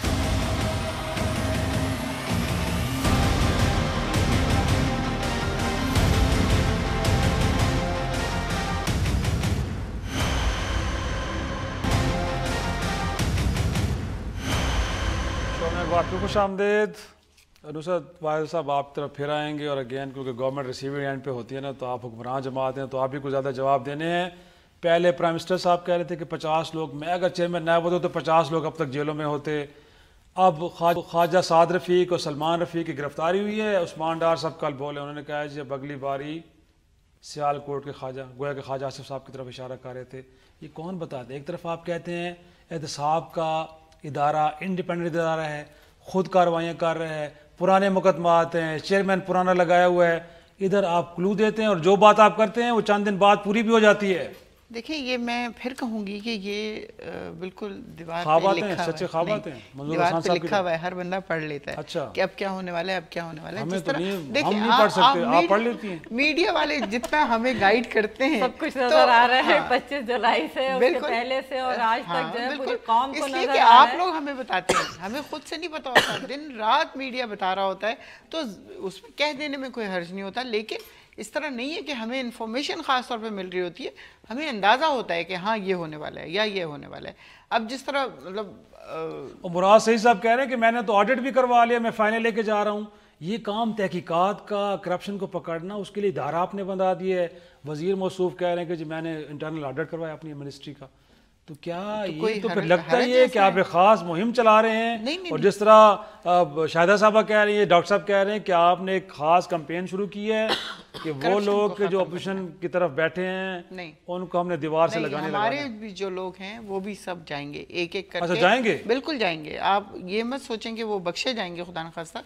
آپ کو خوش آمدید. نصرت واحد صاحب آپ طرف پھر آئیں گے, اور اگین کیونکہ گورنمنٹ ریسیونگ اینڈ پہ ہوتی ہے نا, تو آپ حکمران جماعت ہیں تو آپ ہی کو زیادہ جواب دینے ہیں. پہلے پرائم منسٹر صاحب کہہ رہے تھے کہ 50 لوگ, میں اگر چیئرمین نہ ہوتا تو 50 لوگ اب تک جیلوں میں ہوتے. اب خواجہ سعد رفیق اور سلمان رفیق کی گرفتاری ہوئی ہے. عثمان ڈار صاحب کل بولے, انہوں نے کہا جی اب اگلی باری سیالکوٹ کے خواجہ, گویا کہ خواجہ آصف صاحب کی طرف اشارہ کر رہے تھے. یہ کون بتاتے؟ ایک طرف آپ کہتے ہیں احتساب کا ادارہ انڈیپینڈنٹ ادارہ ہے, خود کاروائیاں کر رہے ہیں, پرانے مقدمات ہیں, چیئرمین پرانا لگایا ہوا ہے. ادھر آپ کلو دیتے ہیں اور جو بات آپ کرتے ہیں وہ چند دن بعد پوری بھی ہو جاتی ہے. دیکھیں یہ میں پھر کہوں گی کہ یہ بالکل دیوار پہ لکھا ہوا ہے, سچے خوابات ہیں, دیوار پہ لکھا ہوا ہے, ہر بندہ پڑھ لیتا ہے کہ اب کیا ہونے والا ہے, اب کیا ہونے والا ہے. جس طرح ہم نہیں پڑھ سکتے, آپ پڑھ لیتی ہیں. میڈیا والے جتنا ہمیں گائیڈ کرتے ہیں سب کچھ نظر آ رہا ہے 25 جولائی سے, اس سے پہلے سے اور آج تک جو ہے پوری قوم کو نظر آ رہا ہے. آپ لوگ ہمیں بتاتے ہیں, ہمیں خود سے نہیں پتا ہوتا, دن رات میڈیا بتا رہا ہوتا ہے, تو اس میں کہہ دینے میں کوئی حرج نہیں ہوتا. لیکن اس طرح نہیں ہے کہ ہمیں انفارمیشن خاص طور پہ مل رہی ہوتی ہے, ہمیں اندازہ ہوتا ہے کہ ہاں یہ ہونے والا ہے یا یہ ہونے والا ہے. اب جس طرح مطلب مراد صحیح صاحب کہہ رہے ہیں کہ میں نے تو آڈٹ بھی کروا لیا, میں فائنل لے کے جا رہا ہوں. یہ کام تحقیقات کا, کرپشن کو پکڑنا, اس کے لیے ادارہ آپ نے بنا دیا ہے. وزیر موصوف کہہ رہے ہیں کہ جی میں نے انٹرنل آڈٹ کروایا اپنی منسٹری کا. تو کیا یہ تو پھر لگتا ہی ہے کہ آپ ایک خاص مہم چلا رہے ہیں, اور جس طرح شاہدہ صاحبہ کہہ رہی ہیں, ڈاکٹر صاحب کہہ رہے ہیں کہ آپ نے ایک خاص کمپین شروع کی ہے کہ وہ لوگ جو اپوزیشن کی طرف بیٹھے ہیں ان کو ہم نے دیوار سے لگانے لگا. ہمارے بھی جو لوگ ہیں وہ بھی سب جائیں گے ایک ایک کر کے. اچھا جائیں گے؟ بالکل جائیں گے. آپ یہ مت سوچیں کہ وہ بخشے جائیں گے, خدا نخواستہ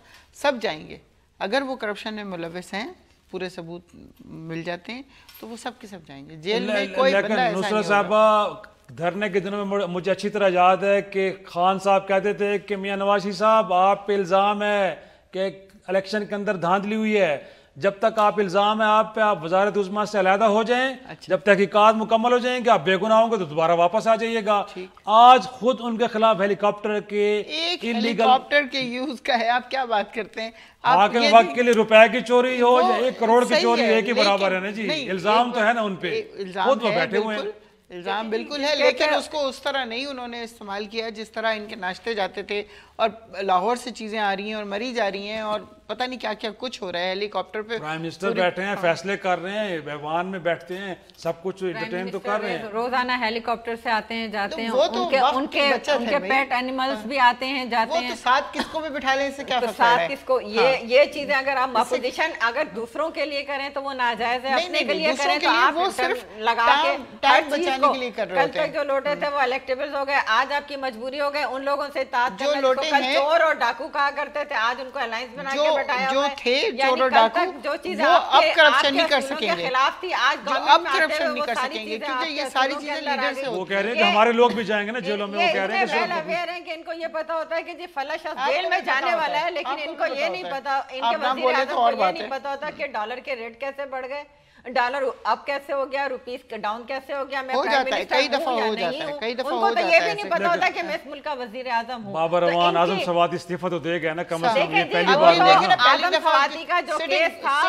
سب جائیں گے. اگر وہ کرپشن میں ملوث ہیں, پورے ثبوت مل جاتے ہیں, تو وہ سب کے سب جائیں گے. جیل میں کوئی بندہ ایسا نہیں نصرت صاحبہ دھرنے کے دنوں میں مجھے اچھی طرح یاد ہے کہ خان صاحب کہتے تھے کہ میاں نواز شریف صاحب آپ پہ الزام ہے کہ الیکشن کے اندر دھاندلی ہوئی ہے, جب تک آپ الزام ہے آپ پہ, آپ وزارت عظمیٰ سے علیحدہ ہو جائیں, جب تحقیقات مکمل ہو جائیں گے, آپ بے گناہ ہوں گے تو دوبارہ واپس آ جائیے گا. آج خود ان کے خلاف ہیلی کاپٹر کے ہیلی کاپٹر کے یوز کا ہے, آپ کیا بات کرتے ہیں؟ حاکم وقت کے لیے روپے کی چوری ہو یا 1 کروڑ کی چوری ایک ہی برابر ہے نا جی. الزام تو ہے نا ان پہ, خود وہ بیٹھے ہوئے ہیں. الزام بالکل ہے, لیکن اس کو اس طرح نہیں انہوں نے استعمال کیا جس طرح ان کے ناشتے جاتے تھے, اور لاہور سے چیزیں آ رہی ہیں اور مری جا رہی ہیں, اور پتہ نہیں کیا کیا کچھ ہو رہا ہے. ہیلی کاپٹر پہ پرائم منسٹر بیٹھے ہیں, فیصلے کر رہے ہیں, ایوان میں بیٹھتے ہیں, سب کچھ انٹرٹین تو کر رہے ہیں. روزانہ ہیلی کاپٹر سے آتے ہیں جاتے ہیں, ان کے پیٹ اینیملز بھی آتے ہیں جاتے ہیں. وہ تو ساتھ کس کو بھی بٹھا لیں, اس سے کیا فرق ہے؟ ساتھ کس کو, یہ چیزیں اگر آپ اپوزیشن اگر دوسروں کے لیے کریں تو وہ ناجائز ہے, اپنے کے لیے کریں تو آپ صرف لگا کے ہر چیز کو. کل تک جو لوٹے تھے وہ الیکٹیبلز ہو گئے, آج آپ کی مجبوری ہو گئے ان لوگوں سے اطاعت کرنا جس کو کل چور اور ڈاکو کہا کرتے تھے, آج ان کو الائنس بنا کے بٹایا ہوا ہے. یعنی کل تک جو چیزیں آپ کے خلاف تھی آج اب کرپشن نہیں کر سکیں گے, کیونکہ یہ ساری چیزیں لیڈر سے. وہ کہہ رہے ہیں کہ ہمارے لوگ بھی جائیں گے نا جیلوں میں, وہ کہہ رہے ہیں کہ ان کو یہ پتا ہوتا ہے کہ جی فلاں شخص جیل میں جانے والا ہے, لیکن ان کو یہ نہیں پتا, ان کے وزیر اعظم کو یہ نہیں پتا ہوتا کہ ڈالر کے ریٹ کیسے بڑھ گئے, ڈالر اب کیسے ہو گیا, روپیز ڈاؤن کیسے ہو گیا. میں پرائم منسٹر ہوں یا نہیں ہوں, ان کو تو یہ بھی نہیں پتا ہوتا کہ میں اس ملک کا وزیر اعظم ہوں. بابر امان اعظم سوات استعفیٰ تو دے گیا نا, کم از کم یہ پہلی بار نہیں. اعظم سواتی کا جو کیس تھا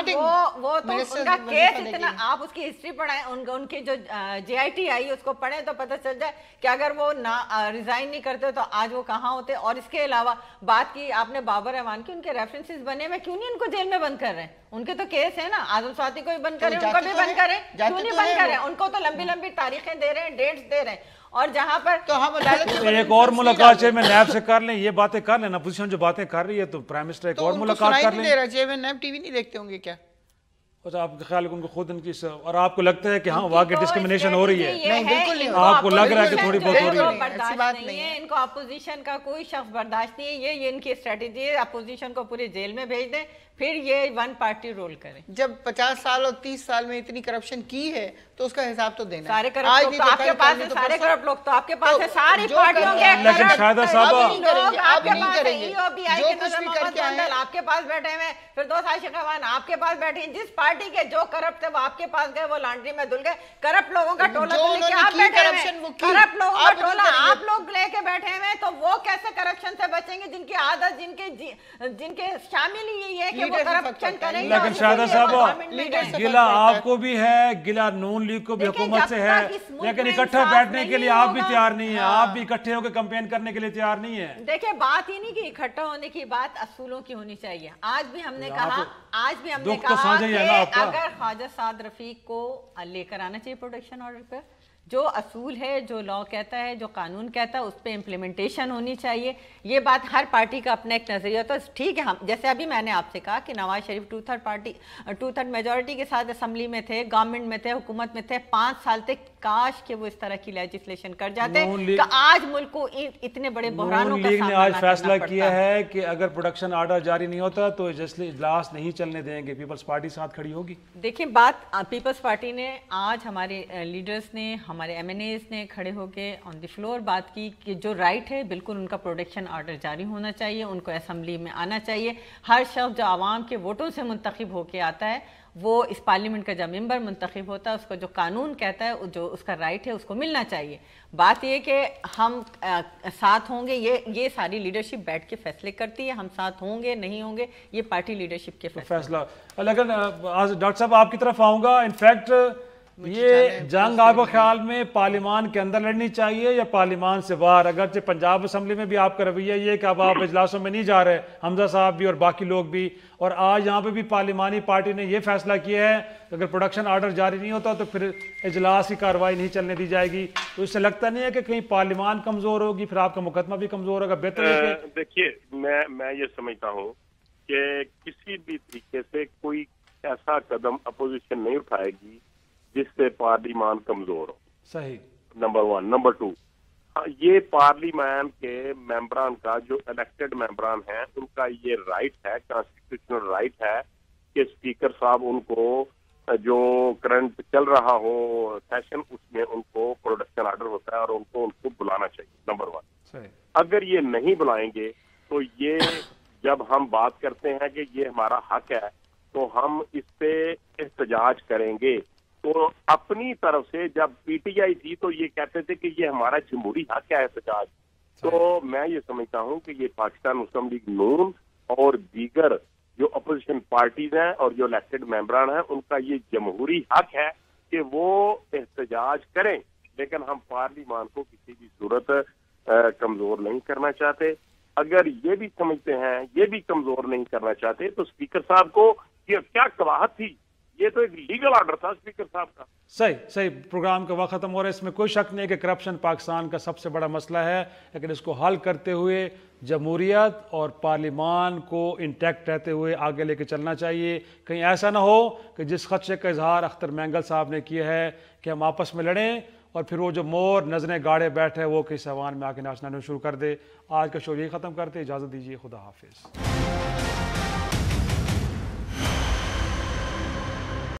وہ تو ان کا کیس اتنا, آپ اس کی ہسٹری پڑھائیں, ان کی جو جے آئی ٹی آئی اس کو پڑھیں تو پتہ چل جائے کہ اگر وہ ریزائن نہیں کرتے تو آج وہ کہاں ہوتے. اور اس کے علاوہ بات کی آپ نے بابر امان کی, ان کے ریفرنسز بنے میں کیوں نہیں ان کو جیل میں بند کر رہے ہیں, ان کے تو کیس ہے نا. اعظم سواتی کو بھی بند کریں, ان کو بھی بند کریں, کیوں نہیں بند کریں, ان کو تو لمبی لمبی تاریخیں دے رہے ہیں, ڈیٹس دے رہے ہیں. اور جہاں پر تو ہم ایک اور ملاقات چاہیے میں نیب سے کر لیں, یہ باتیں کر لیں, اپوزیشن جو باتیں کر رہی ہے تو پرائم منسٹر ایک اور ملاقات کر لیں. چیئرمین نیب ٹی وی نہیں دیکھتے ہوں گے کیا؟ آپ کے خیال ہے ان کو خود ان کی, اور آپ کو لگتا ہے کہ ہاں واقعی ڈسکریمنیشن ہو رہی ہے؟ نہیں بالکل نہیں, آپ کو لگ رہا ہے کہ تھوڑی بہت ہو رہی ہے؟ برداشت نہیں ہے ان کو, اپوزیشن کا کوئی شخص برداشت نہیں ہے. یہ ان کی اسٹریٹجی ہے, اپوزیشن کو پورے جیل میں بھیج دیں, پھر یہ 1 پارٹی رول کریں. جب 50 سال اور 30 سال میں اتنی کرپشن کی ہے تو اس کا حساب تو دینا سارے کرپٹ لوگ تو آپ کے پاس ہیں، سارے کرپٹ لوگ تو آپ کے پاس ہیں، ساری پارٹیوں کے لیکن شاہدہ صاحب لوگ آپ کے پاس ہیں، ای او پی آئی کے نظر محمد منڈل آپ کے پاس بیٹھے ہوئے ہیں، فردوس عاشق اخوان آپ کے پاس بیٹھے ہیں، جس پارٹی کے جو کرپٹ تھے وہ آپ کے پاس گئے، وہ لانڈری میں دھل گئے، کرپٹ لوگوں کا ٹولہ تو لے کے آپ بیٹھے ہوئے ہیں، کرپٹ لوگوں کا ٹولہ آپ لوگ لے کے بیٹھے ہوئے ہیں، تو وہ کیسے کرپشن سے بچیں گے جن کی عادت جن کے شامل ہی یہی ہے کہ وہ کرپشن کریں گے؟ لیکن شاہدہ صاحب گلہ آپ کو بھی ہے، گلہ نون لیگ کو بھی حکومت سے ہے، لیکن اکٹھے بیٹھنے کے لیے آپ بھی تیار نہیں ہیں، آپ بھی اکٹھے ہو کے کمپین کرنے کے لیے تیار نہیں ہیں۔ دیکھیں بات ہی نہیں کہ اکٹھا ہونے کی بات اصولوں کی ہونی چاہیے۔ آج بھی ہم نے کہا کہ اگر خواجہ سعد رفیق کو لے کر آنا چاہیے پروٹیکشن آرڈر پر، جو اصول ہے، جو لا کہتا ہے، جو قانون کہتا ہے، اس پہ امپلیمنٹیشن ہونی چاہیے۔ یہ بات ہر پارٹی کا اپنا ایک نظریہ ہوتا ہے، ٹھیک ہے، ہم جیسے ابھی میں نے آپ سے کہا کہ نواز شریف 2/3 میجورٹی کے ساتھ اسمبلی میں تھے، گورنمنٹ میں تھے، حکومت میں تھے، 5 سال تک کاش کہ وہ اس طرح کی لیجسلیشن کر جاتے کہ آج ملک کو اتنے بڑے بحرانوں کا سامنا نہ کرنا پڑتا۔ نون لیگ نے آج فیصلہ کیا ہے کہ اگر پروڈکشن آرڈر جاری نہیں ہوتا تو اجلاس نہیں چلنے دیں گے، پیپلز پارٹی ساتھ کھڑی ہوگی۔ دیکھیں بات پیپلز پارٹی نے آج ہمارے لیڈرز نے، ہمارے ایم این ایز نے کھڑے ہو کے آن دی فلور بات کی کہ جو رائٹ ہے بالکل ان کا پروٹیکشن آرڈر جاری ہونا چاہیے، ان کو اسمبلی میں آنا چاہیے۔ ہر شخص جو عوام کے ووٹوں سے منتخب ہو کے آتا ہے، وہ اس پارلیمنٹ کا جب ممبر منتخب ہوتا ہے، اس کا جو قانون کہتا ہے، جو اس کا رائٹ ہے، اس کو ملنا چاہیے۔ بات یہ کہ ہم ساتھ ہوں گے، یہ ساری لیڈرشپ بیٹھ کے فیصلے کرتی ہے، ہم ساتھ ہوں گے نہیں ہوں گے یہ پارٹی لیڈرشپ کے فیصلہ۔ لیکن ڈاکٹر صاحب آپ کی طرف آؤں گا، انفیکٹ یہ جنگ آپ کے خیال میں پارلیمان کے اندر لڑنی چاہیے یا پارلیمان سے باہر؟ اگرچہ پنجاب اسمبلی میں بھی آپ کا رویہ یہ کہ اب آپ اجلاسوں میں نہیں جا رہے، حمزہ صاحب بھی اور باقی لوگ بھی، اور آج یہاں پہ بھی پارلیمانی پارٹی نے یہ فیصلہ کیا ہے کہ اگر پروڈکشن آرڈر جاری نہیں ہوتا تو پھر اجلاس کی کارروائی نہیں چلنے دی جائے گی، تو اس سے لگتا نہیں ہے کہ کہیں پارلیمان کمزور ہوگی، پھر آپ کا مقدمہ بھی کمزور ہوگا؟ بہتر ہے کہ دیکھیے میں یہ سمجھتا ہوں کہ کسی بھی طریقے سے کوئی ایسا قدم اپوزیشن نہیں اٹھائے گی جس سے پارلیمان کمزور ہو۔ صحیح، نمبر 1۔ نمبر 2، یہ پارلیمان کے ممبران کا، جو الیکٹڈ ممبران ہیں، ان کا یہ رائٹ ہے، کانسٹیٹیوشنل رائٹ ہے کہ اسپیکر صاحب ان کو جو کرنٹ چل رہا ہو سیشن، اس میں ان کو پروڈکشن آرڈر ہوتا ہے اور ان کو بلانا چاہیے۔ نمبر 1۔ اگر یہ نہیں بلائیں گے تو یہ جب ہم بات کرتے ہیں کہ یہ ہمارا حق ہے تو ہم اس پہ احتجاج کریں گے۔ تو اپنی طرف سے جب پی ٹی آئی تھی تو یہ کہتے تھے کہ یہ ہمارا جمہوری حق ہے احتجاج۔ تو میں یہ سمجھتا ہوں کہ یہ پاکستان مسلم لیگ نون اور دیگر جو اپوزیشن پارٹیز ہیں اور جو الیکٹڈ ممبران ہیں، ان کا یہ جمہوری حق ہے کہ وہ احتجاج کریں، لیکن ہم پارلیمان کو کسی بھی صورت کمزور نہیں کرنا چاہتے۔ اگر یہ بھی سمجھتے ہیں یہ بھی کمزور نہیں کرنا چاہتے تو اسپیکر صاحب کو یہ کیا قباحت تھی، یہ تو ایک لیگل آرڈر تھا اسپیکر صاحب کا۔ صحیح۔ پروگرام کا وقت ختم ہو رہا ہے، اس میں کوئی شک نہیں کہ کرپشن پاکستان کا سب سے بڑا مسئلہ ہے، لیکن اس کو حل کرتے ہوئے جمہوریت اور پارلیمان کو انٹیکٹ رہتے ہوئے آگے لے کے چلنا چاہیے۔ کہیں ایسا نہ ہو کہ جس خدشے کا اظہار اختر مینگل صاحب نے کیا ہے کہ ہم آپس میں لڑیں اور پھر وہ جو مور نظریں گاڑے بیٹھے وہ کس ایوان میں آ کے ناچنا شروع کر دے۔ آج کا شو یہی ختم کرتے، اجازت دیجیے، خدا حافظ۔